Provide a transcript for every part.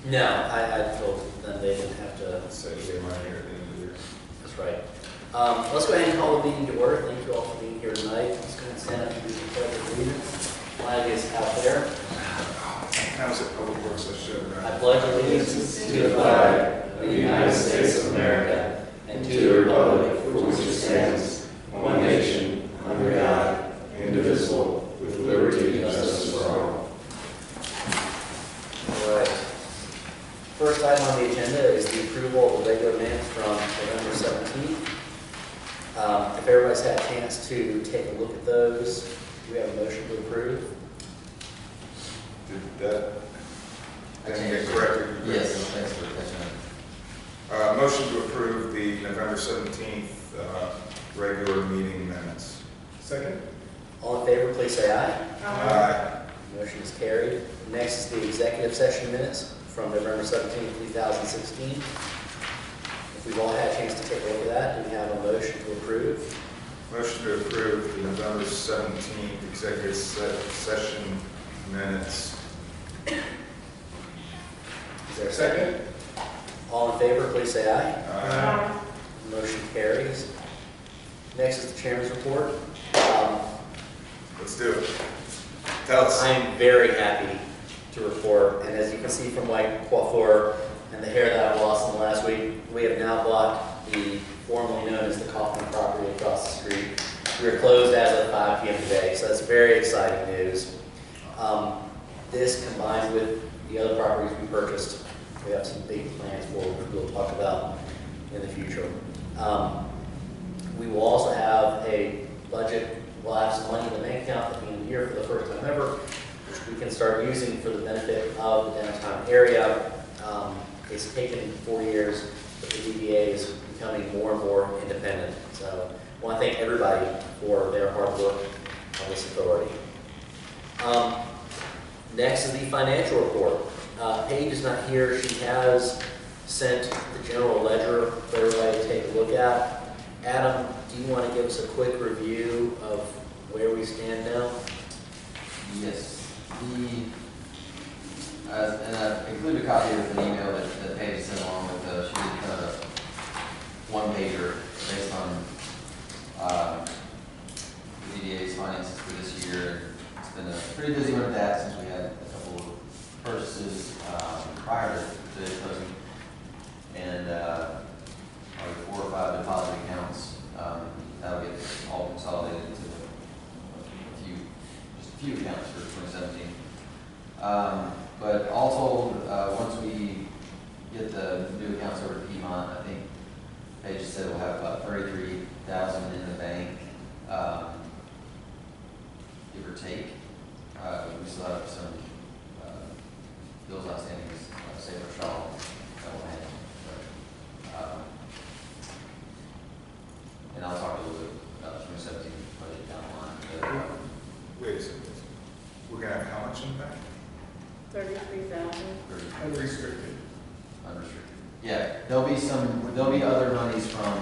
No, I told them they didn't have to. So they might hear at the end of the year. That's right. Let's go ahead and call the meeting to order. Thank you all for being here tonight. Let's go ahead and stand up and do the pledge of allegiance. Flag is out there. How's it public works? I should, right? I pledge allegiance to the flag of the United States of America and to the republic for which it stands, one nation, under God, indivisible, with liberty and justice for all. All right. First item on the agenda is the approval of the regular minutes from November 17th. If everybody's had a chance to take a look at those, do we have a motion to approve? Did that get corrected? Yes, thanks for catching up. Motion to approve the November 17th regular meeting minutes. Second? All in favor, please say aye. Aye. Motion is carried. Next is the executive session minutes from November 17th, 2016. If we've all had a chance to take a look at that, do we have a motion to approve? Motion to approve the November 17th executive session minutes. Is there a second? All in favor, please say aye. Aye. Motion carries. Next is the chairman's report. Let's do it. Tell us. I'm very happy to report, and as you can see from my coiffure and the hair that I lost in the last week, we have now bought the formerly known as the Kaufman property across the street. We are closed as of 5 p.m. today, so that's very exciting news. This combined with the other properties we purchased, we have some big plans for which we'll talk about in the future. We will also have a budget. We'll have some money in the bank account at the end of the year for the first time ever, which we can start using for the benefit of the downtown area. It's taken 4 years, but the DDA is becoming more and more independent. So I want to thank everybody for their hard work on this authority. Next is the financial report. Paige is not here. She has sent the general ledger for everybody to take a look at. Adam, do you want to give us a quick review of where we stand now? Yes. And I've included a copy of an email that Paige sent along with she did kind of a one-pager based on the DDA's finances for this year. It's been a pretty busy one of that since we had a couple of purchases prior to the closing, and probably 4 or 5 deposit accounts. That'll get all consolidated into just a few accounts for 2017. But all told, once we get the new accounts over to Piedmont, I think Paige said we'll have about $33,000 in the bank, give or take. We still have some bills outstanding, say for Shaw, that will handle. And I'll talk a little bit about 2017 budget down the line. Wait a second. We're going to have how much in the bank? 33,000. Unrestricted. Unrestricted. Yeah, there'll be other monies from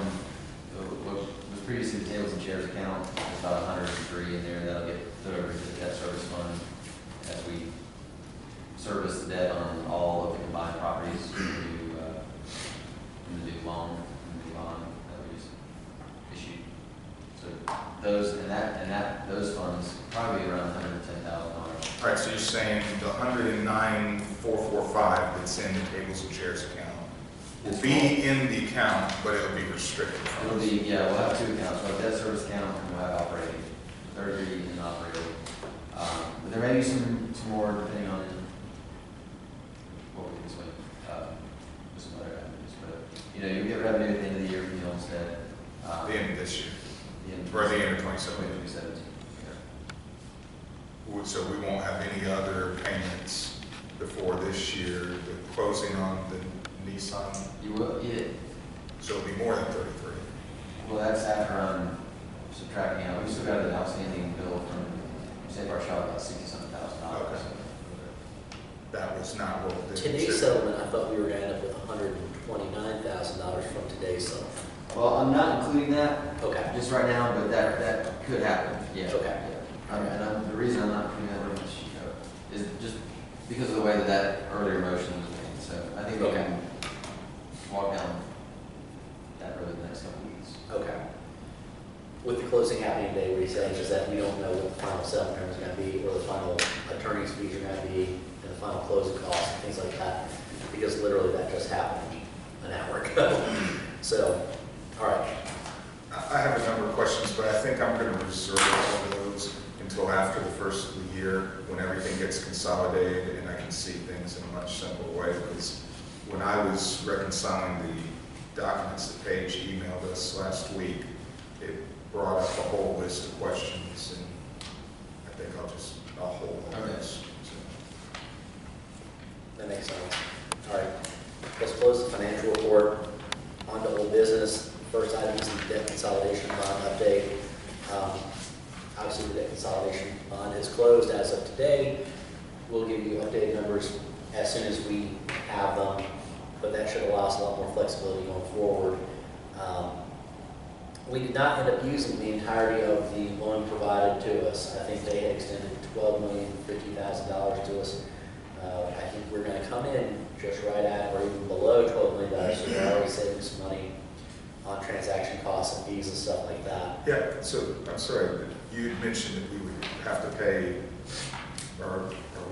what was previously the tables and chairs account. There's about 103 in there that'll get put over to the debt service fund as we service the debt on all of the combined properties in the new loan, in the new bond that we just issued. So those funds probably around $110,000. All right, so you're saying the 109,445 that's in the tables and chairs account will be in the account, but it'll be restricted. It'll be, yeah, we'll have 2 accounts. We'll have debt service account and we'll have operating, 33 in operating. But there may be some more depending on what we can swing, some other avenues. But, you get revenue at the end of the year from the homestead. The end of this year, The end or the end of 2017. 2017. So we won't have any other payments before this year, the closing on the Nissan. You will, yeah. So it'll be more than 33. Well, that's after I'm subtracting out. We still got an outstanding bill from Save Our Shop, about $67,000. Okay. That was not what the Today's settlement, I thought we were going to end up with $129,000 from today's settlement. Well, I'm not including that Okay. just right now, but that could happen. Yeah. Okay. Yeah. And the reason I'm not including that very much is just because of the way that earlier motion was made. So think we can walk down that road the next couple of weeks. Okay. With the closing happening today, what he's saying is that we don't know what the final settlement term is going to be, or the final attorney's fees are going to be, and the final closing costs, and things like that, because literally that just happened an hour ago. So, all right. I have a number of questions, but I think I'm going to reserve all of those until after the first of the year, when everything gets consolidated and I can see things in a much simpler way. Because when I was reconciling the documents that Paige emailed us last week, it brought up a whole list of questions, and I think I'll hold on this. That makes sense. All right. Let's close the financial report. On to old business. First item is the debt consolidation bond update. Obviously, the debt consolidation bond is closed as of today. We'll give you updated numbers as soon as we have them, but that should allow us a lot more flexibility going forward. We did not end up using the entirety of the loan provided to us. I think they had extended $12,050,000 to us. I think we're going to come in just right at or even below $12 million, so we're already saving some money on transaction costs and fees and stuff like that. Yeah, so I'm sorry, you had mentioned that we would have to pay our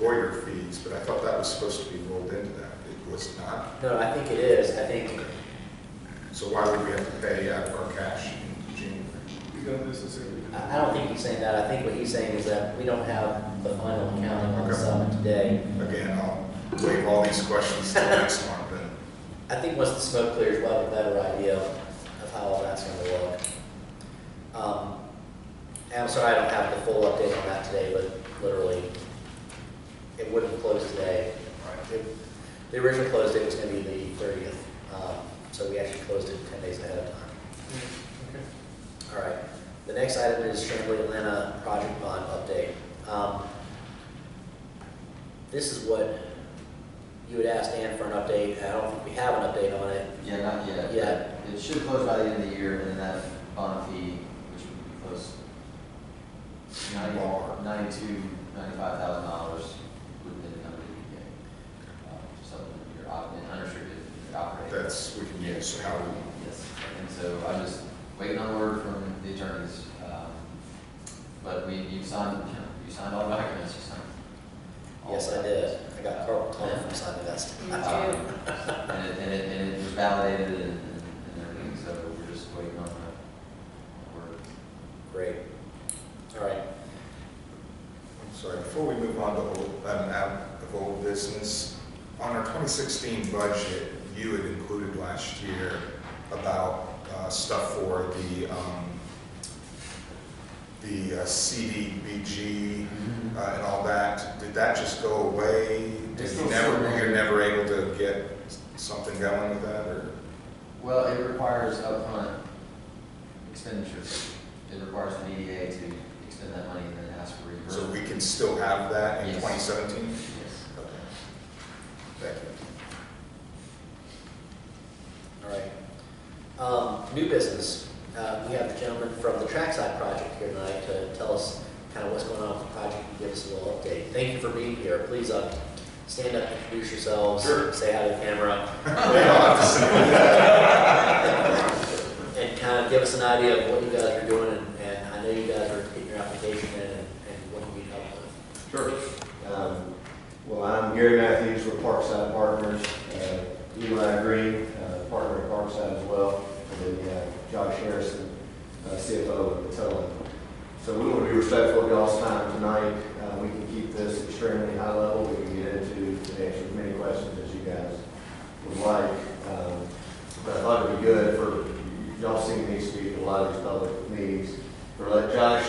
lawyer fees, but I thought that was supposed to be rolled into that. It was not. No, I think it is. I think. So why would we have to pay out of our cash in January? I don't think he's saying that. I think what he's saying is that we don't have the final accounting on the settlement today. Again, I'll leave all these questions till next month then. I think once the smoke clears, we'll have a better idea of how all that's going to look. And I'm sorry I don't have the full update on that today, but literally, it wouldn't close today. The original close date was going to be the 30th, so we actually closed it 10 days ahead of time. All right. The next item is Chamblee Atlanta project bond update. This is what you had asked Ann for an update. I don't think we have an update on it. Yeah, not yet. Yeah. It should close by the end of the year, and then that bond fee, which would be close $92,000, $95,000 would then come to the beginning. Supplement your unrestricted operating. That's, we can use how we. Yes, and so I'm just waiting on word from the attorneys. But you signed all the documents, you signed. all Yes, the I did. I got carpal tunnel from signing that. And it was validated and everything, so we're just waiting on the word. Great. All right. I'm sorry, before we move on to out of old business, on our 2016 budget, you had included last year about stuff for the CDBG and all that. Did that just go away? You're never able to get something going with that, or? Well, it requires upfront expenditures. It requires an EDA to expend that money and then ask for reimbursement. So we can still have that in Yes. 2017? Yes. Okay. Thank you. All right. New business. We have the gentleman from the Trackside Project here tonight to tell us kind of what's going on with the project and give us a little update. Thank you for being here. Please stand up, introduce yourselves, Sure. say hi to the camera, and kind of give us an idea of what you guys are doing. And I know you guys are getting your application in and what you need help with. Sure. Well, I'm Gary Matthews with Parkside Partners. Eli Green, partner at Parkside as well. And then you have Josh Harrison, CFO of Patella. So we want to be respectful of y'all's time tonight. We can keep this extremely high level. We can get into answer as many questions as you guys would like. But I thought it'd be good for y'all seeing me speak at a lot of these public meetings. For let Josh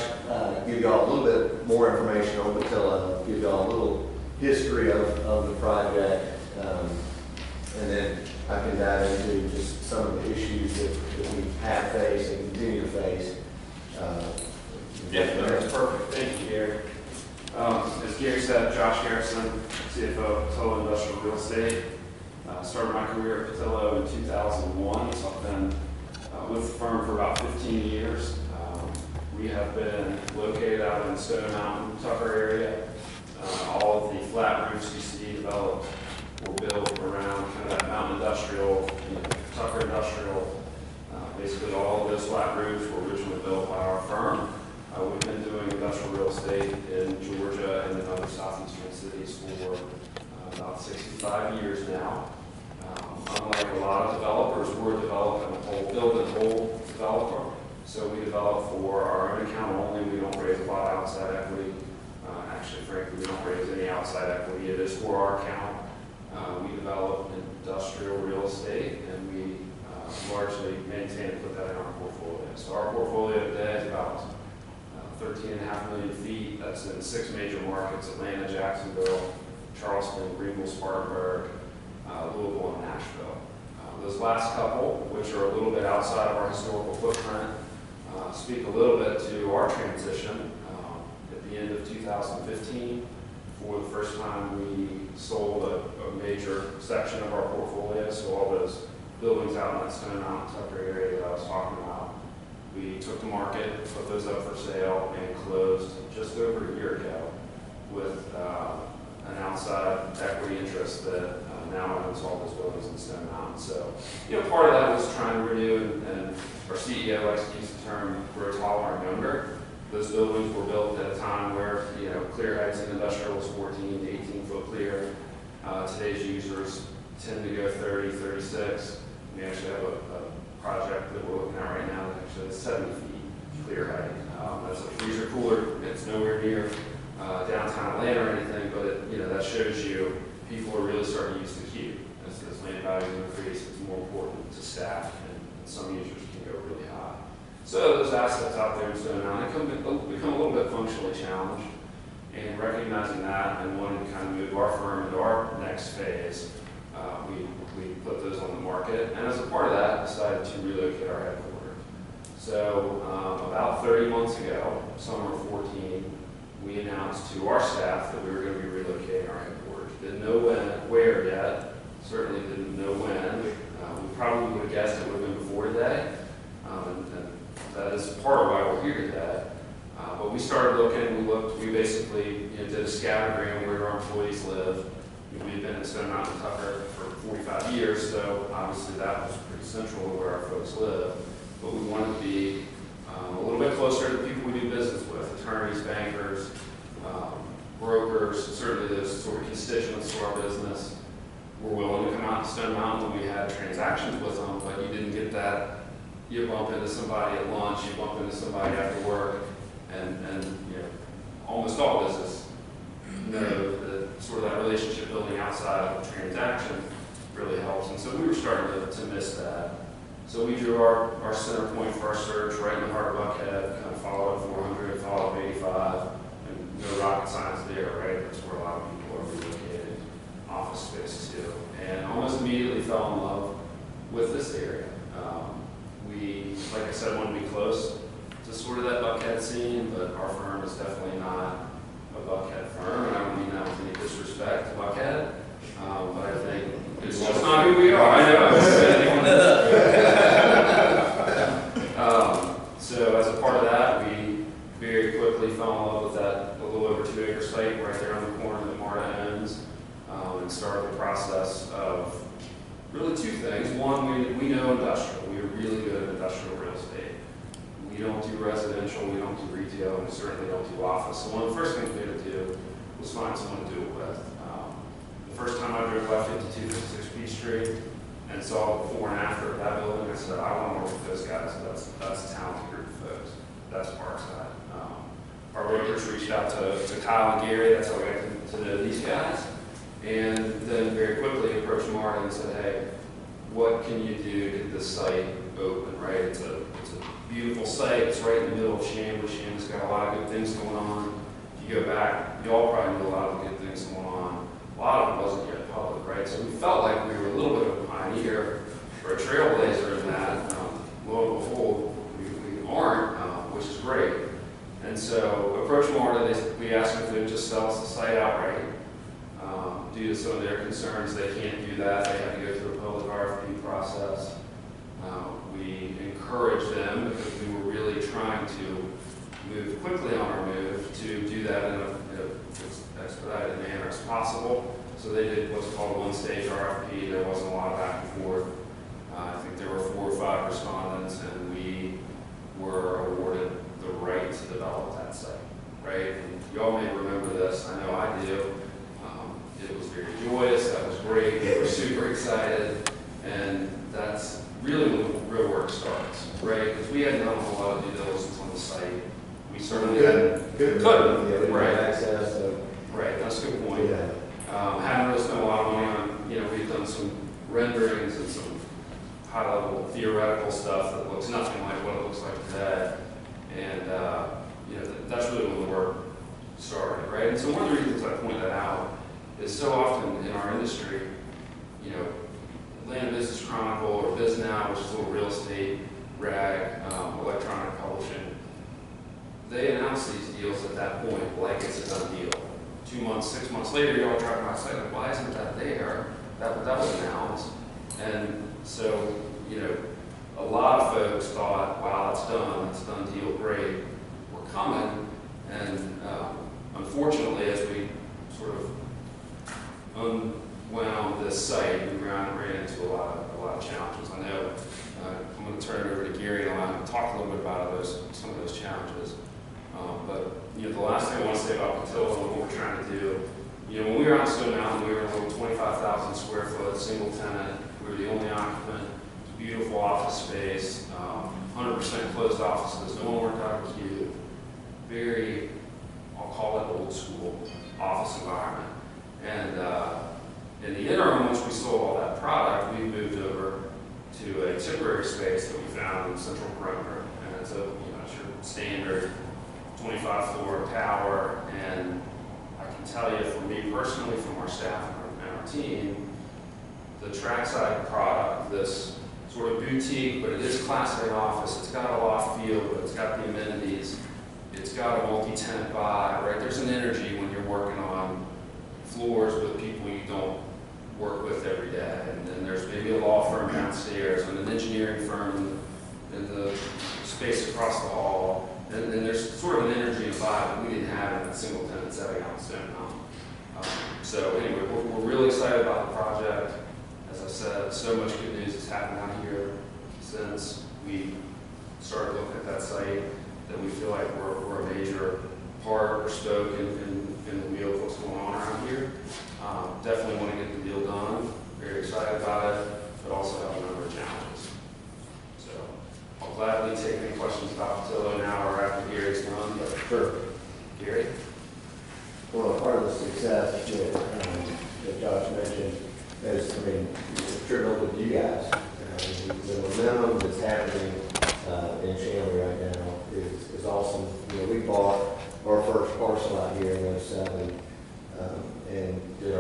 give y'all a little bit more information on Patella, give y'all a little history of the project, and then I can dive into just some of the issues that we have faced and continue to face. Yeah, that's perfect. Thank you, Gary. As Gary said, Josh Harrison, CFO of Patillo Industrial Real Estate. Started my career at Patillo in 2001, so I've been with the firm for about 15 years. We have been located out in the Stone Mountain, Tucker area. All of the flat roofs you see developed were built around kind of that industrial, Tucker Industrial. Basically, all of those flat roofs were originally built by our firm. We've been doing industrial real estate in Georgia and in other southeastern cities for about 65 years now. Unlike a lot of developers, we're a build and hold developer. So we develop for our own account only. We don't raise a lot of outside equity. Actually, frankly, we don't raise any outside equity. It is for our account. We develop industrial real estate, and we largely maintain and put that in our portfolio. So our portfolio today is about 13.5 million feet. That's in 6 major markets: Atlanta, Jacksonville, Charleston, Greenville, Spartanburg, Louisville, and Nashville. Those last couple, which are a little bit outside of our historical footprint, speak a little bit to our transition. At the end of 2015, for the first time, we sold a major section of our portfolio, so all those buildings out in that Stone Mountain, Tucker area that I was talking about. We took to market, put those up for sale, and closed just over a year ago with an outside equity interest that now owns all those buildings in Stone Mountain. So, part of that was trying to renew, and our CEO likes to use the term grow taller and younger. Those buildings were built at a time where, clear heights in industrial was 14 to 18 foot clear. Today's users tend to go 30, 36. We actually have a project that we're looking at right now that actually has 70 feet clear height. That's a freezer cooler. It's nowhere near downtown Atlanta or anything, but that shows you people are really starting to use the cube. As land values increase, it's more important to staff, and some users can go really high. So those assets out there in Stone Mountain become a little bit functionally challenged, and recognizing that and wanting to kind of move our firm into our next phase, we put those on the market, and as a part of that, decided to relocate our headquarters. So about 30 months ago, summer of 14, we announced to our staff that we were going to be relocating our headquarters. Didn't know where yet, certainly didn't know when. We probably would have guessed it would have been before today, and that is part of why we're here today. But we started looking, we basically did a scattergram where our employees live. We've been in Stone Mountain, Tucker for 45 years, so obviously that was pretty central to where our folks live. But we wanted to be a little bit closer to the people we do business with: attorneys, bankers, brokers, certainly those sort of constituents to our business. Were willing to come out to Stone Mountain when we had transactions with them, but you didn't get that. You bump into somebody at lunch, you bump into somebody after work, and almost all business know that sort of that relationship building outside of the transaction really helps. And so we were starting to miss that. So we drew our center point for our search right in the heart of Buckhead, kind of followed up 400, followed up 85, and no rocket science there, right? That's where a lot of people are relocated, office space too. And almost immediately fell in love with this area. We, like I said, want to be close to sort of that Buckhead scene, but our firm is definitely not a Buckhead firm, and I don't mean that with any disrespect to Buckhead, but I think it's just not who we are. I know. So as a part of that, we very quickly fell in love with that a little over 2 acre site right there on the corner that Marta owns, and started the process of really 2 things. One, we know industrial. We are really good at industrial real estate. We don't do residential, we don't do retail, and we certainly don't do office. So one of the first things we had to do was find someone to do it with. The first time I drove by 5256 Peachtree and saw the before and after of that building, I said, I want to work with those guys. That's a talented group of folks. That's Parkside. Our brokers reached out to Kyle and Gary. That's how we got to know these guys. And then very quickly approached Martin and said, hey, what can you do to get this site open, right? It's a beautiful site. It's right in the middle of Chambers. Chambers got a lot of good things going on. If you go back, you all probably know a lot of the good things going on. A lot of it wasn't yet public, right? So we felt like we were a little bit of a pioneer or a trailblazer in that. Lo and behold, we aren't, which is great. And so approached Martin. We asked them if they would just sell us the site outright. Due to some of their concerns, they can't do that. They have to go through a public RFP process. We encouraged them because we were really trying to move quickly on our move to do that in an expedited manner as possible. So they did what's called a one-stage RFP. There wasn't a lot of back and forth. I think there were 4 or 5 respondents, and we were awarded the right to develop that site, right? And you all may remember this. I know I do. It was very joyous. That was great. We were super excited, and that's really when the real work starts, right? Because we hadn't done a whole lot of due diligence on the site. We certainly hadn't. Good. Couldn't. Yeah, Right. access, so, Right. That's a good point. yeah. Hadn't really spent a lot of money on, we've done some renderings and some high-level theoretical stuff that looks nothing like what it looks like today. And, that's really when the work started, right? And so one of the reasons I point that out is so often in our industry, Atlanta Business Chronicle or BizNow, which is a little real estate rag, electronic publishing, they announce these deals at that point like it's a done deal. 2 months, 6 months later, you're all trying to say, like, why isn't that there? That was announced. And so, a lot of folks thought, wow, that's done deal, great, we're coming. And unfortunately, as we sort of unwound this site, we ran into a lot of challenges. I know I'm going to turn it over to Gary and I'll talk a little bit about some of those challenges. But the last thing I want to say about Patillo and what we're trying to do, when we were on Stone Mountain, we were in a little 25,000 square foot single tenant. We were the only occupant. Beautiful office space, 100% closed offices. No one worked out of a cube. Very, I'll call it old school office environment. And in the interim, once we sold all that product, we moved over to a temporary space that we found in Central Perimeter. And it's your standard 25-floor tower. And I can tell you, for me personally, from our staff and our team, the trackside product, this sort of boutique, but it is Class A office. It's got a loft feel, but it's got the amenities. It's got a multi-tenant vibe, right? There's an energy when you're working on floors with people you don't work with every day. And then there's maybe a law firm downstairs and an engineering firm in the space across the hall. And there's sort of an energy and vibe that we didn't have in a single tenant setting out in Stone Mountain. So anyway, we're really excited about the project. As I said, so much good news has happened out here since we started looking at that site that we feel like we're a major part or spoke in the wheel of what's going on around here. Definitely want to get the deal done. Very excited about it, but also have a number of challenges. So I'll gladly take any questions about Patillo now or after Gary's done. But Sure. Gary? Well, part of the success that Josh mentioned is, attributable to you guys. The momentum that's happening in Chandler right now is awesome. We bought our first parcel out here in 07 and did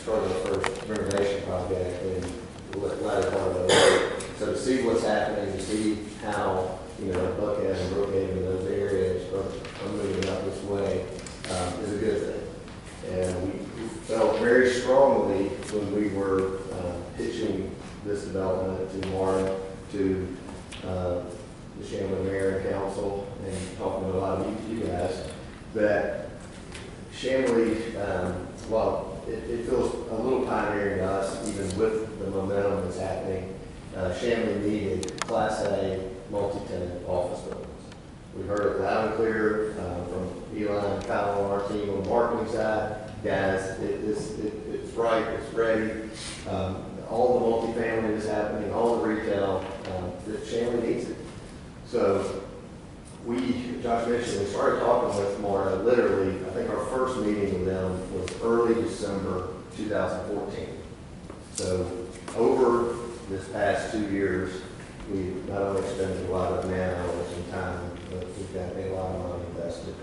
started our first renovation project in the latter part of it. So to see what's happening, to see how Buckhead and Brookhaven and those areas are moving up this way is a good thing. And we felt very strongly when we were pitching this development to Martin, to the Chandler Mayor and Council, and talking to a lot of you guys, that Shanley, while it feels a little pioneering to us, even with the momentum that's happening, Shanley needed Class A multi-tenant office buildings. We heard it loud and clear from Eli and Kyle on our team on the marketing side. Guys, it's right, it's ready. All the multifamily is happening, all the retail, that Shanley needs it. So Josh mentioned, we started talking with Marta literally, I think our first meeting with them was early December 2014. So over this past 2 years, we've not only spent a lot of man hours and time, but we've got a lot of money invested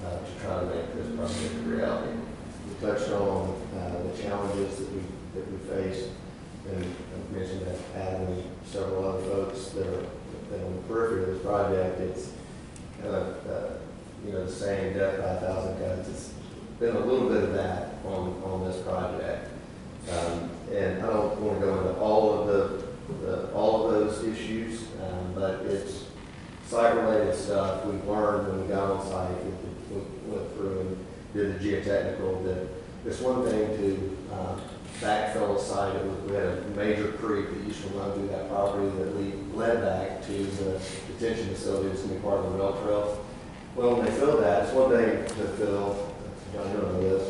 to try to make this project a reality. We touched on the challenges that we faced, and I mentioned that Adam and several other folks that are on the periphery of this project. It's kind of the saying, death by 1,000 cuts. It's been a little bit of that on this project, and I don't want to go into all of those issues, but it's site-related stuff we've learned when we got on site. We went through and did the geotechnical that it's one thing to backfill a site. We had a major creek that used to run through that property that led back to the detention facility that's going to be part of the rail trail. Well, when they fill that, it's one thing to fill, John, you don't know this,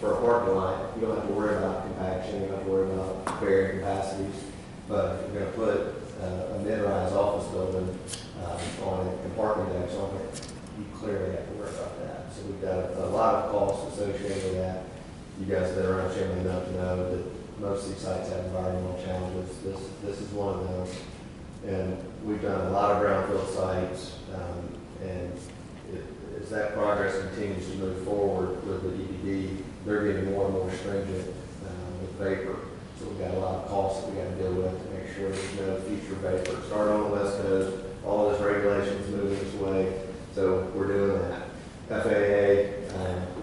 for a parking lot, you don't have to worry about compaction, you don't have to worry about bearing capacities. But if you're going to put a mid-rise office building on it and parking decks on it, you clearly have to worry about that. So we've got a lot of costs associated with that. You guys that are around Chimney enough to know that most of these sites have environmental challenges. This is one of those. And we've done a lot of brownfield sites, and as that progress continues to move forward with the EDD, they're getting more and more stringent with vapor. So we've got a lot of costs that we got to deal with to make sure there's no future vapor. Start on the West Coast, all those regulations moving this way. So we're doing that. FAA,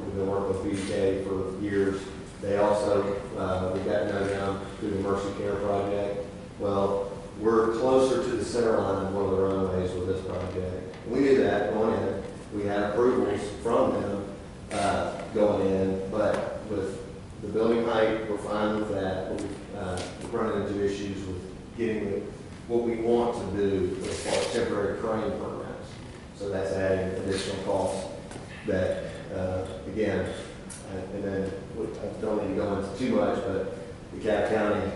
we've been working with BK for years. They also, we got to know them through the Mercy Care project. Well, we're closer to the center line than one of the runways with this project. We knew that going in. We had approvals from them going in, but with the building height, we're fine with that. We're running into issues with getting what we want to do as far as temporary crane permits. So that's adding additional costs that, again, and then I don't need to go into too much, but the Cap County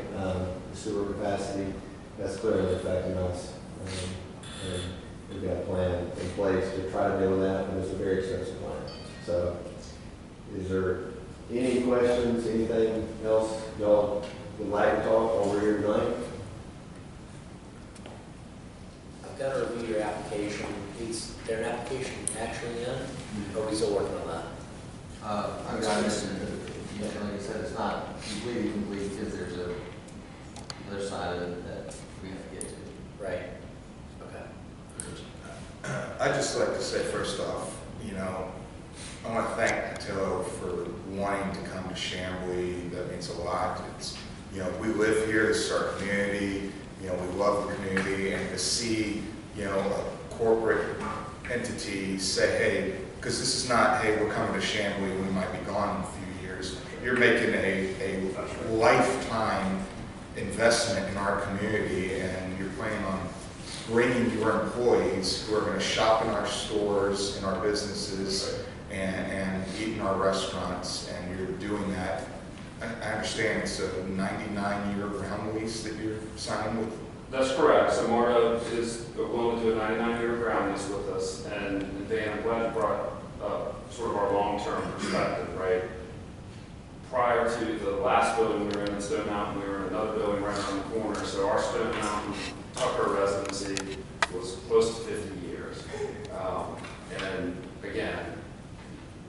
sewer capacity, that's clearly affecting us. And we've got a plan in place to try to deal with that, but it's a very expensive plan. So is there any questions, anything else y'all would like to talk while we're here tonight? I've got to review your application. Is there an application actually in? Or are we still working on that? I've got this, and like I said, it's not completely complete because there's a other side of it that we have to get to. Right. Okay. I'd just like to say first off, I want to thank Patillo for wanting to come to Chamblee. That means a lot. It's, we live here, this is our community, we love the community, and to see, a corporate entity say, hey, because this is not, hey, we're coming to Chamblee, we might be gone in a few years. You're making a lifetime investment in our community, and you're planning on bringing your employees who are going to shop in our stores, in our businesses, and eat in our restaurants, and you're doing that. I understand it's a 99-year ground lease that you're signing with. That's correct. So Marta is willing to do a 99-year ground lease with us, and Dan, I'm glad you brought up sort of our long-term perspective, right? Prior to the last building we were in Stone Mountain, we were in another building right around the corner. So our Stone Mountain Tucker residency was close to 50 years. And again,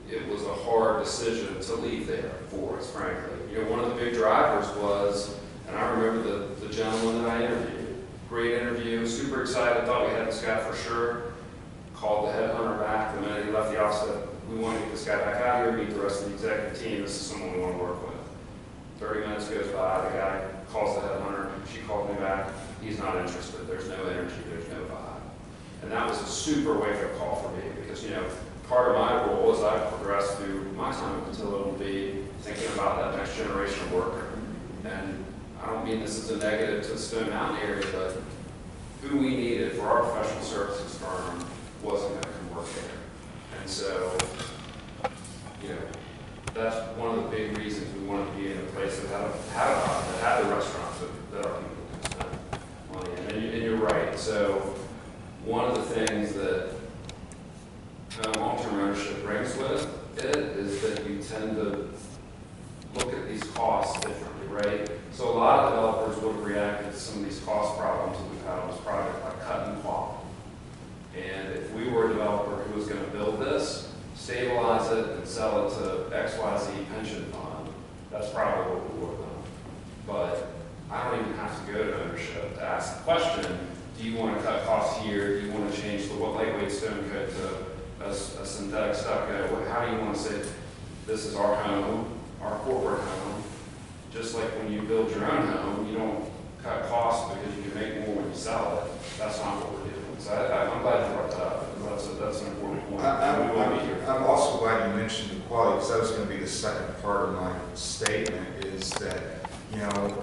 it was a hard decision to leave there for us, frankly. One of the big drivers was, and I remember the gentleman that I interviewed, great interview, super excited, thought we had this guy for sure, called the headhunter back the minute he left the office, said, we want to get this guy back out here, meet the rest of the executive team, this is someone we want to work with. 30 minutes goes by, the guy calls the headhunter, she called me back, he's not interested, there's no energy, there's no vibe. And that was a super wake-up call for me, because part of my role as I progress through my time at Patillo will be thinking about that next generation of worker. And I don't mean this as a negative to the Stone Mountain area, but who we needed for our professional services firm wasn't going to come work there. And so, that's one of the big reasons we wanted to be in a place that had the restaurants that our people can spend money in. And you're right. So one of the things that long-term ownership brings with it is that you tend to look at these costs differently, right? So a lot of developers would have reacted to some of these cost problems that we've had on this project by cutting quality. And if we were a developer who was going to build this, stabilize it, and sell it to XYZ pension fund, that's probably what we would have done. But I don't even have to go to ownership to ask the question, do you want to cut costs here? Do you want to change the lightweight stone coat to a synthetic stucco? How do you want to say, this is our home, our corporate home? Just like when you build your own home, you don't cut costs because you can make more when you sell it. That's not what we're doing. So I'm glad you brought that up, because that's an important point. I'm also glad you mentioned the quality, because that was going to be the second part of my statement is that,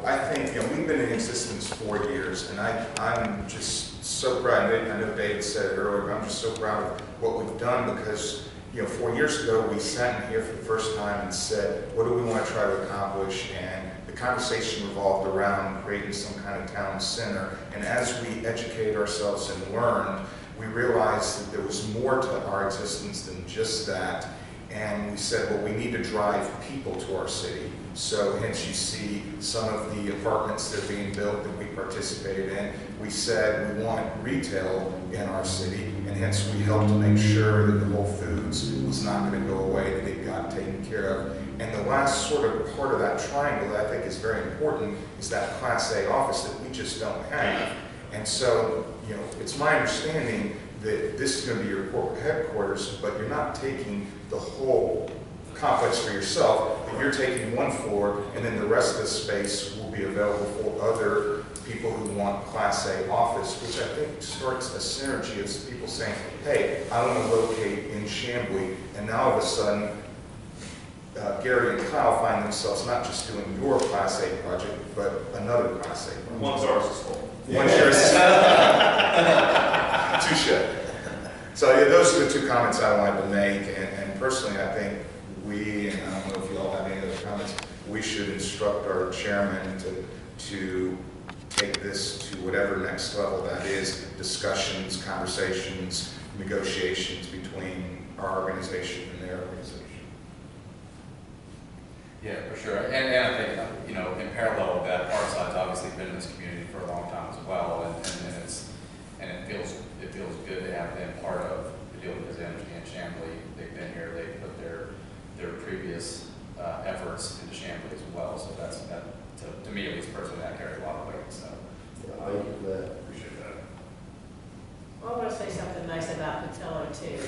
I think, we've been in existence 4 years, and I'm just so proud. I know David said it earlier, but I'm just so proud of what we've done because, 4 years ago, we sat in here for the first time and said, what do we want to try to accomplish? And the conversation revolved around creating some kind of town center. And as we educated ourselves and learned, we realized that there was more to our existence than just that. And we said, well, we need to drive people to our city. So hence you see some of the apartments that are being built that we participated in. We said we want retail in our city, and hence we helped to make sure that the Whole Foods was not going to go away, that it got taken care of. And the last sort of part of that triangle that I think is very important is that Class A office that we just don't have. And so, it's my understanding that this is going to be your corporate headquarters, but you're not taking the whole complex for yourself, but you're taking one floor, and then the rest of the space will be available for other people who want Class A office, which I think starts a synergy of people saying, hey, I want to locate in Chamblee, and now all of a sudden, Gary and Kyle find themselves not just doing your Class A project, but another Class A project. One's ours is full. One's yours. Touche. So yeah, those are the two comments I wanted to make, and personally I think we, and I don't know if you all have any other comments, we should instruct our chairman to take this to whatever next level that is, discussions, conversations, negotiations between our organization and their organization. Yeah, for sure. And I think, in parallel with that, Parkside's obviously been in this community for a long time as well, and it feels good to have them part of the deal because they understand Chamblee. They've been here, they've put their previous efforts into Chamblee as well. So to me at least personally, that carries a lot of weight. So Thank you for that. appreciate that. Well, I want to say something nice about Patillo too.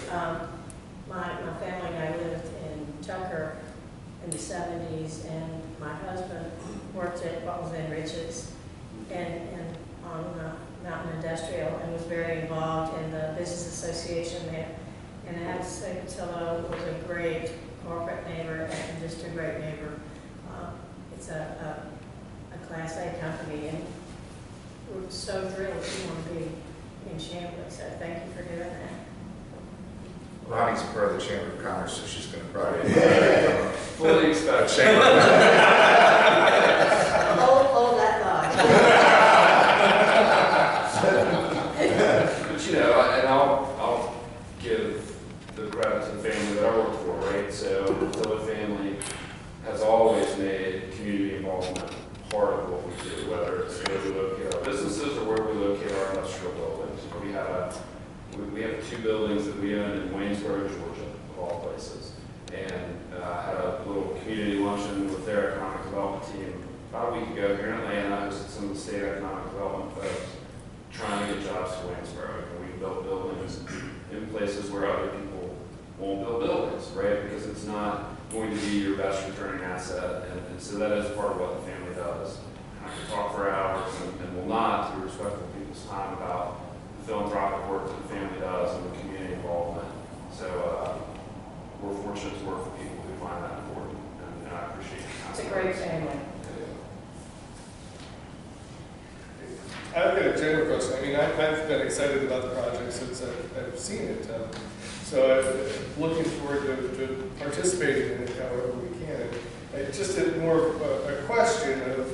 My family and I lived in Tucker in the 70s, and my husband worked at what was then Rich's and on Mountain Industrial, and was very involved in the business association there. And I have to say, Patillo was a great corporate neighbor and just a great neighbor. It's a Class A company, and we're so thrilled you want to be in Chamblee. So thank you for doing that. Ronnie's a part of the Chamber of Commerce, so she's going to probably Fully expect. Chamber. Hold that thought. But and I'll give the credit to the family that I work for, right? So the Patillo family has always made community involvement part of what we do, whether it's where we locate our businesses or where we locate our industrial buildings. We have 2 buildings that we own in Waynesboro, Georgia, of all places, and had a little community luncheon with their economic development team about a week ago here in Atlanta. I hosted some of the state economic development folks trying to get jobs to Waynesboro. And we built buildings in places where other people won't build buildings, right? Because it's not going to be your best returning asset, and so that is part of what the family does. And I could talk for hours and will not, to be respectful of people's time, about philanthropic work that the family does and the community involvement. So we're fortunate to work with people who find that important, and I appreciate it. It's a great family. I've got a general question. I mean, I've been excited about the project since I've seen it. So I'm looking forward to participating in it however we can. It's just more of a question of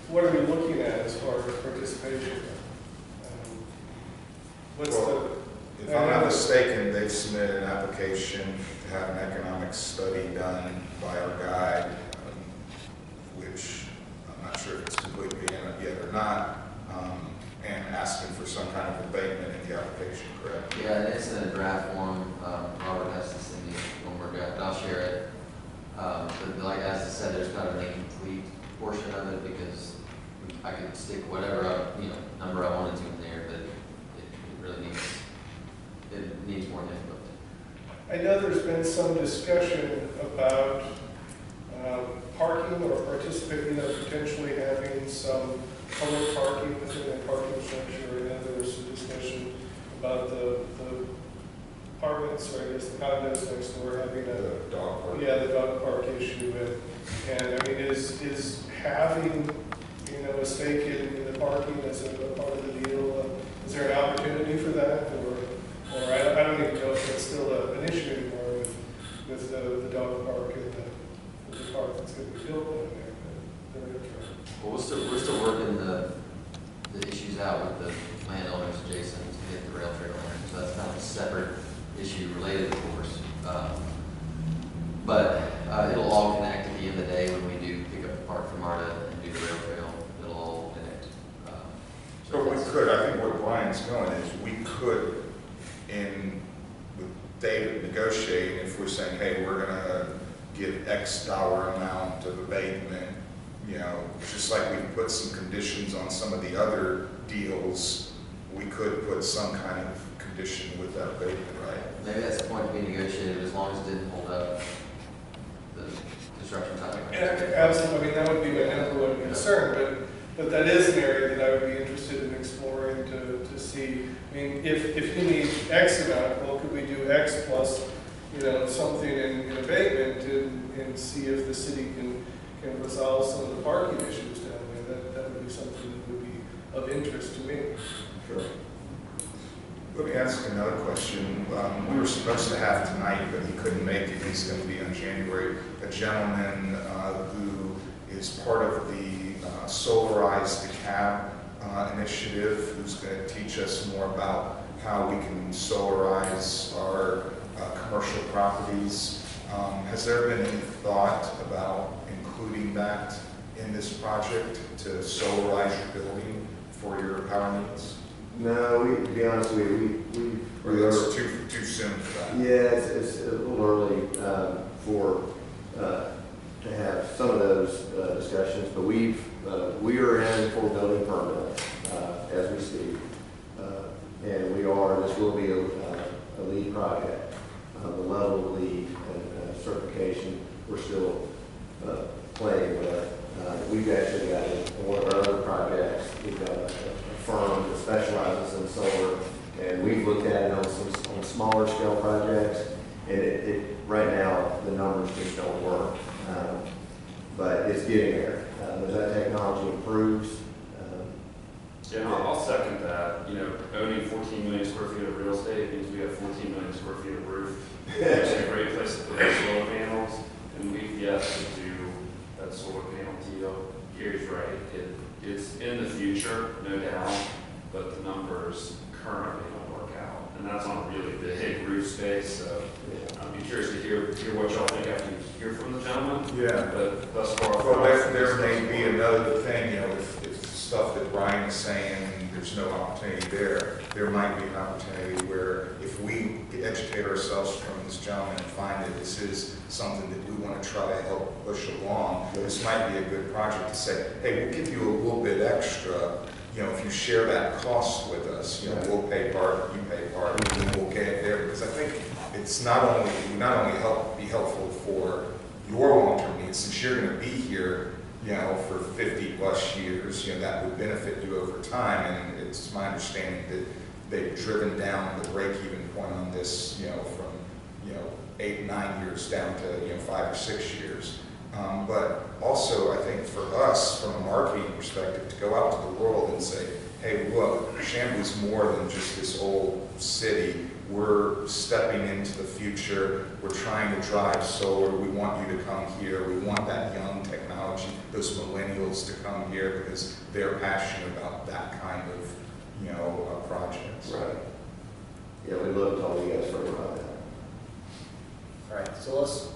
what are we looking at as far as participation? If I'm not mistaken, they've submitted an application to have an economic study done by our guide, which I'm not sure if it's completely in it yet or not, and asking for some kind of abatement in the application, correct? Yeah, it's in a draft form. Robert has to send me one more draft. I'll share it. But like as I said, there's kind of an incomplete portion of it because I could stick whatever number I wanted to in there, but it really needs more input. I know there's been some discussion about parking or participating, potentially having some public parking within the parking structure. I know there's some discussion about the apartment apartments, right, there's the condos next door having The dog park. yeah, the dog park issue, and I mean, is having, you know, a stake in the parking as a part of the deal, is there an opportunity for that, or I don't even know if that's still an issue anymore with the dog park and the park that's going to be built in there. But they're interested. Well, we're still working the issues out with the landowners adjacent to get the rail trail in. So that's not a separate issue related, of course. But it'll all connect at the end of the day when we do pick up the park from Marta and do the rail trail. It'll all connect. But we could, I think where Brian's going is, we could, with David negotiating, if we're saying, hey, we're gonna give X dollar amount of abatement, you know, just like we put some conditions on some of the other deals, we could put some kind of condition with that abatement, right? Maybe that's the point to be negotiated as long as it didn't hold up the construction timing. Absolutely, I mean, that would be my number one concern, but that is an area that I would be interested in exploring to see. I mean, if you need X amount, well, could we do X plus, you know, something in abatement and see if the city can resolve some of the parking issues down there? That would be something that would be of interest to me. Sure. Let me ask another question. We were supposed to have tonight, but he couldn't make it. He's going to be on January. A gentleman who is part of the Solarize the Cab initiative, who's going to teach us more about how we can solarize our commercial properties. Has there been any thought about including that in this project to solarize your building for your power needs? No, to be honest with you, Or that's too soon for that? yeah, it's a little early to have some of those discussions, but we are in for building permit as we speak, and this will be a lead project. The level of lead and certification we're still playing with. We've actually got in one of our other projects, we've got a firm that specializes in solar, and we've looked at it on smaller scale projects, and right now the numbers just don't work. But it's getting there. As that technology improves. Yeah, I'll second that. You know, owning 14 million square feet of real estate means we have 14 million square feet of roof. It's a great place to put those solar panels, and we've yet to do that solar panel deal. Gary's right. It's in the future, no doubt, but the numbers currently don't work out. And that's on a really big roof space, so I'd be curious to hear what y'all think after you hear from the gentleman. Yeah. But thus far, Well, there may be another thing, you know, if stuff that Brian is saying, there's no opportunity there might be an opportunity where if we educate ourselves from this gentleman and find that this is something that we want to try to help push along, this might be a good project to say, hey, we'll give you a little bit extra, you know, if you share that cost with us, you know, we'll pay part, you pay part, and then we'll get it there. Because I think it's not only be helpful for your long-term needs, since you're going to be here, you know, for 50 plus years, you know, that would benefit you over time. And it's my understanding that they've driven down the break-even point on this, you know, from, you know, 8, 9 years down to, you know, 5 or 6 years. But also, I think for us, from a marketing perspective, to go out to the world and say, hey, look, Chamblee's more than just this old city. We're stepping into the future. We're trying to drive solar. We want you to come here. We want that young technology, those millennials to come here because they're passionate about that kind of, you know, projects. Right. Yeah, we'd love to talk to you guys further about that. All right, so let's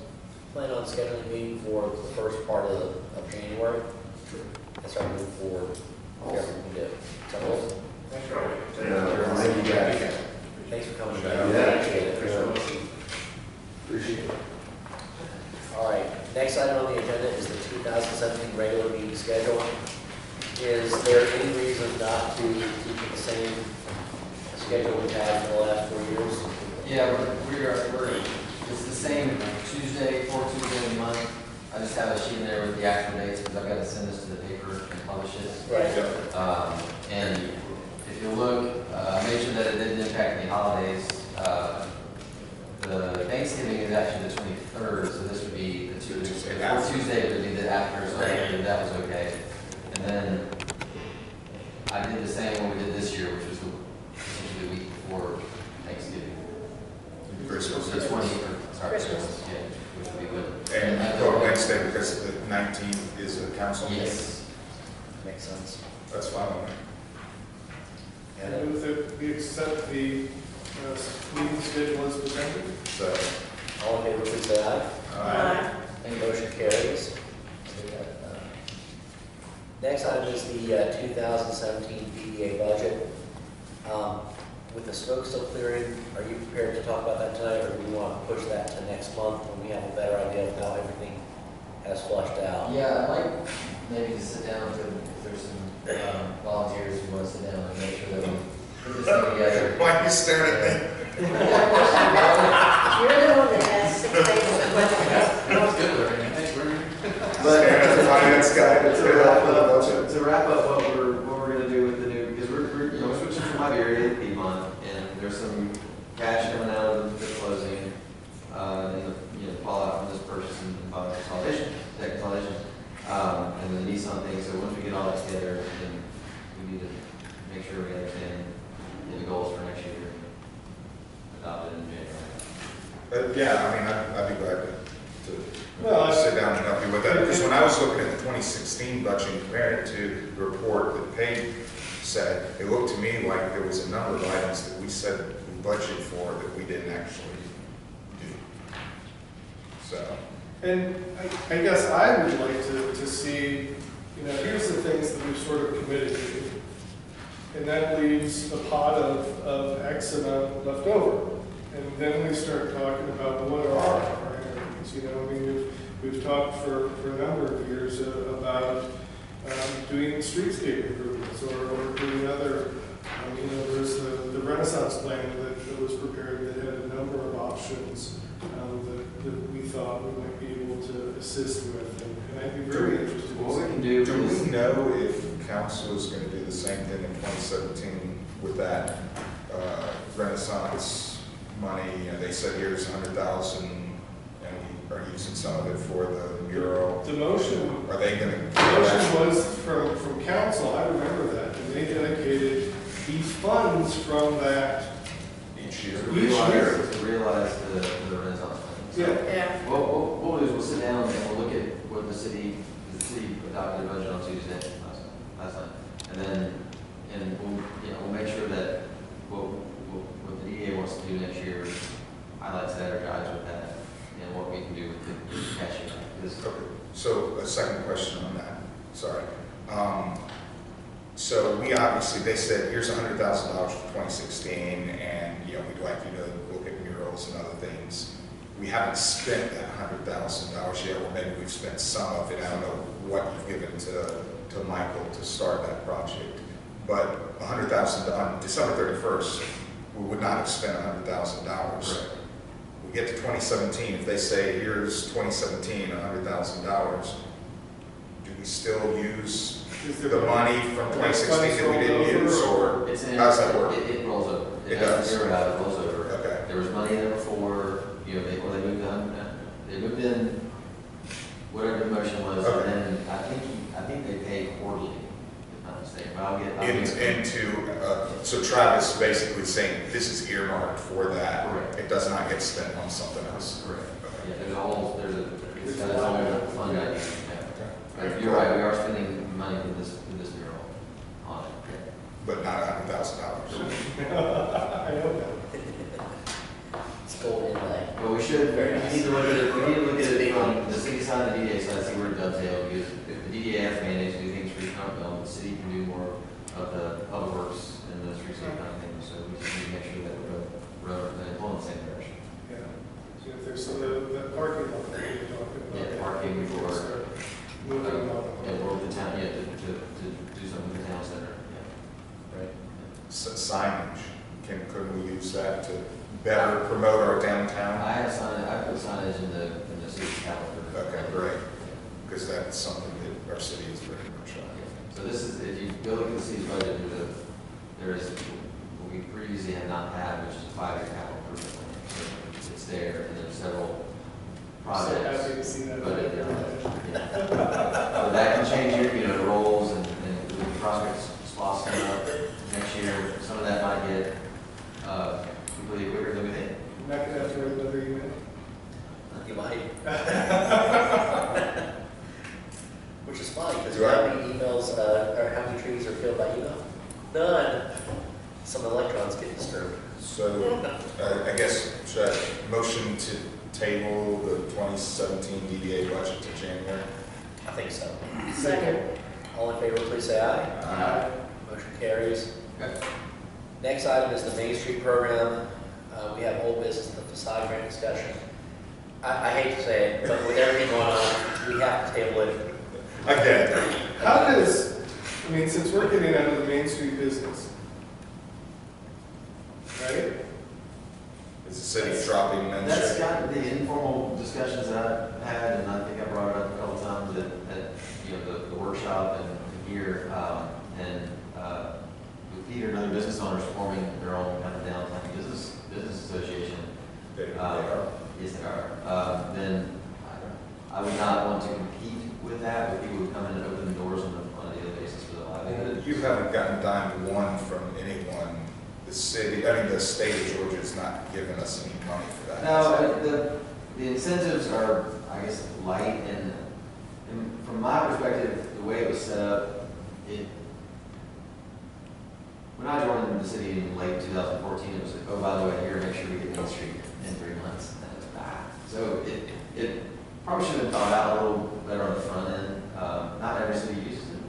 plan on scheduling a meeting for the first part of January. Let's start moving forward. Whatever we can do. Sound good? Thanks, Robbie. Thank you guys. Thanks for coming back. Yeah. Appreciate it. Appreciate it. All right, next item on the agenda is the 2017 regular meeting schedule. Is there any reason not to keep it the same schedule we've had for the last 4 years? Yeah, it's the same Tuesday, 4th Tuesday of the month. I just have a sheet in there with the actual dates because I've got to send this to the paper and publish it. Right. And if you look, make sure that it didn't impact any holidays. the Thanksgiving is actually the 23rd, so this would be the Tuesday Tuesday. after. Tuesday would be the after, so I figured that was okay. And then I did the same one we did this year, which was essentially the week before Thanksgiving. Christmas. The 20th, sorry, Christmas. yeah, which would be good. And I go don't- Wednesday because the 19th is a council meeting. Yes. Makes sense. That's fine. And I move that we accept the meeting schedule as presented. So, all in favor, please say aye. Any motion carries. So we got, next item is the 2017 PDA budget. With the smoke still clearing, are you prepared to talk about that tonight, or do we want to push that to next month when we have a better idea of how everything has flushed out? Yeah, I'd like maybe to sit down with, if there's some volunteers who want to sit down and make sure that we put this thing together. why are you staring at me? You're the one that has 6 pages of questions. That was good, Larry. Thanks, Larry. Staring at the finance guy to wrap up what we're gonna do with the new, because we're you know, switching from Iberia to Piedmont, and there's some cash coming out of the closing, and the, you know, fallout from this purchase and consolidation, tech consolidation, and the Nissan thing. So once we get all that together, then we need to make sure we understand the goals for next year, adopted in January. Yeah, I mean, I'd be glad to Well, sit down and help you with that. Because when I was looking at the 2016 budget and comparing it to the report that Page said, it looked to me like there was a number of items that we said we budgeted for that we didn't actually do. So, And I guess I would like to see, you know, here's the things that we've sort of committed to. And that leaves a pot of X amount left over. And then we start talking about what are our priorities. You know, I mean, we've talked for a number of years about doing streetscape improvements or doing other, you know, there's the Renaissance plan that was prepared that had a number of options that we thought we might be able to assist with. And I'd be very interested in What we seeing. can do do is, we know if council is going to do the same thing in 2017 with that Renaissance money? You know, they said here's 100,000, and we are using some of it for the mural. The motion Are they going to? The motion was from council, I remember that, and they dedicated these funds from that. Each year. to Each year. realize the Renaissance thing. So, Yeah. what we'll do is we'll sit down and we'll look at what the city adopted a budget on Tuesday last night. And we'll, you know, we'll make sure that what the DA wants to do next year highlights that or jives with that, and what we can do with the cash. Because Okay, so a second question on that, sorry. So we obviously, they said, here's $100,000 for 2016, and, you know, we'd like you to look at murals and other things. We haven't spent that $100,000 yet, or maybe we've spent some of it. I don't know what you've given to Michael to start that project. But $100,000, on December 31st, we would not have spent $100,000. We get to 2017, if they say, here's 2017, $100,000, do we still use Is there the money from 2016 that we didn't use, or it's in, how's that work? It rolls over. It has does. Zero out, it rolls over. Okay. There was money there before, you know, they moved in whatever the motion was, Okay. and then I think they pay quarterly, if I'm not mistaken, but I'll get. So Travis basically saying, this is earmarked for that. Correct. It does not get spent on something else. Correct. Okay. Yeah, it's got its own fund idea, yeah. But you're right, we are spending money for this mural on it. But not $100,000. I know that. It's gold inlay. But we should, Very we nice. need to look at it, we need to look at it from the city side and the DDA side, see where it dovetails, because if the DDA has managed to do things for economic development, the city can do more of the public works and the streetscape kind of thing, so we just need to make sure that we're pulling in the same direction. Yeah. So if there's the parking lot that we were talking about. Yeah, parking for, Start moving on. and work the town, yeah, to do something in the town center, yeah. Right. Signage, could we use that to better promote our downtown? I put signage in the city calendar. Okay, great, because that's something that our city is very much on. So this is, if you go look at the city's budget, there is what we previously had not had, which is a 5-year capital improvement plan. it's there, and there's several So projects. happy to see that. But so that can change your, the roles and the prospects spots coming up next year. Some of that might get completely quicker than we think. I'm not gonna have to write another email. You might. Which is funny, because Do I- how many emails, or how many trees are killed by email? None. Some electrons get disturbed. So, I guess, should I motion to table the 2017 DDA budget to January? I think so. Second. All in favor, please say aye. Aye. Motion carries. Okay. Next item is the Main Street program. We have old business, the facade grant discussion. I hate to say it, but with everything going on, we have to table it. Again. How does, I mean, since we're getting out of the Main Street business, right? Is the city dropping Main That's Street? got the informal discussions that I've had, and I think I brought it up a couple times at the workshop and here, with Peter and other business owners forming their own kind of downtown business association. They are. Yes, they are. Then I would not want to compete with that, with people who come in and open the doors on a daily basis for the livelihood. You haven't gotten dime one from anyone. The city, I mean, the state of Georgia is not giving us any money for that. No, the incentives are, I guess, light, and from my perspective, the way it was set up, when I joined the city in late 2014, it was like, oh, by the way, here, make sure we get Main Street in 3 months. And it was, So it probably should have been thought out a little better on the front end. Not every city uses it.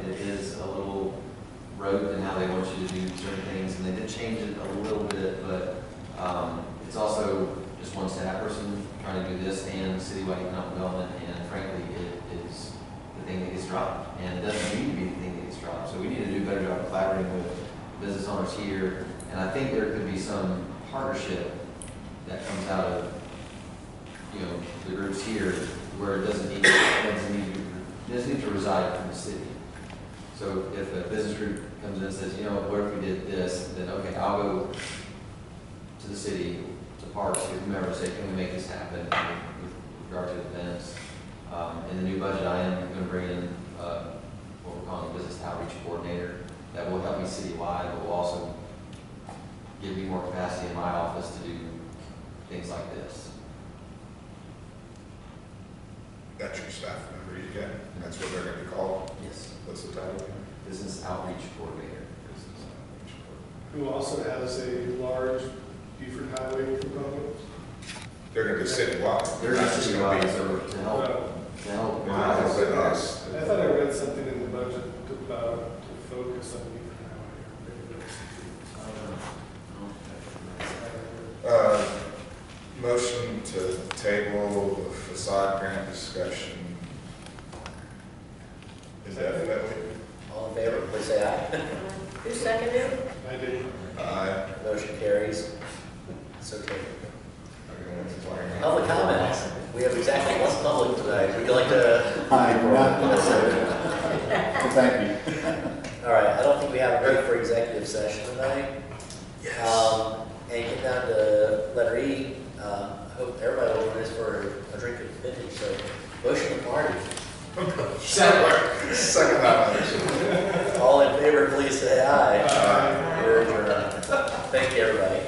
It is a little rote in how they want you to do certain things, and they did change it a little bit, but it's also just one staff person trying to do this and citywide economic development, and frankly, it is the thing that gets dropped, and it doesn't need to be the thing that gets dropped. So we need to do a better job of collaborating with business owners here, and I think there could be some partnership that comes out of the groups here where it doesn't need to reside in the city. So if a business group comes in and says, what if we did this, then okay, I'll go to the city, to parks, or whomever, say, can we make this happen with regard to events? In the new budget, I am going to bring in what we're calling a business outreach coordinator that will help me citywide, but will also give me more capacity in my office to do things like this. That's your staff member you get? That's what they're going to be called? Yes. What's the title again? Business outreach coordinator. Business Outreach Coordinator. Who also has a large Beaufort Highway component. They're going to be citywide. They're not not just citywide, going to so to help, be. Not just with us. I thought I read something in the budget about to focus on Beaufort Highway. Maybe that's- Motion to table the facade grant discussion. Indefinitely. All in favor, please say aye. Who seconded? I did. Aye. Motion carries. So tabled. Everyone's playing. Public comments. We have exactly one public tonight. Would you like to? Thank you. All right, I don't think we have a break for executive session tonight. And get down to letter E. I hope everybody will join us for a drink of vintage, so motion to party. Second time. All in favor, please say aye. Aye. We're adjourned. Thank you, everybody.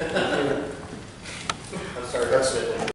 I'm sorry. That's it.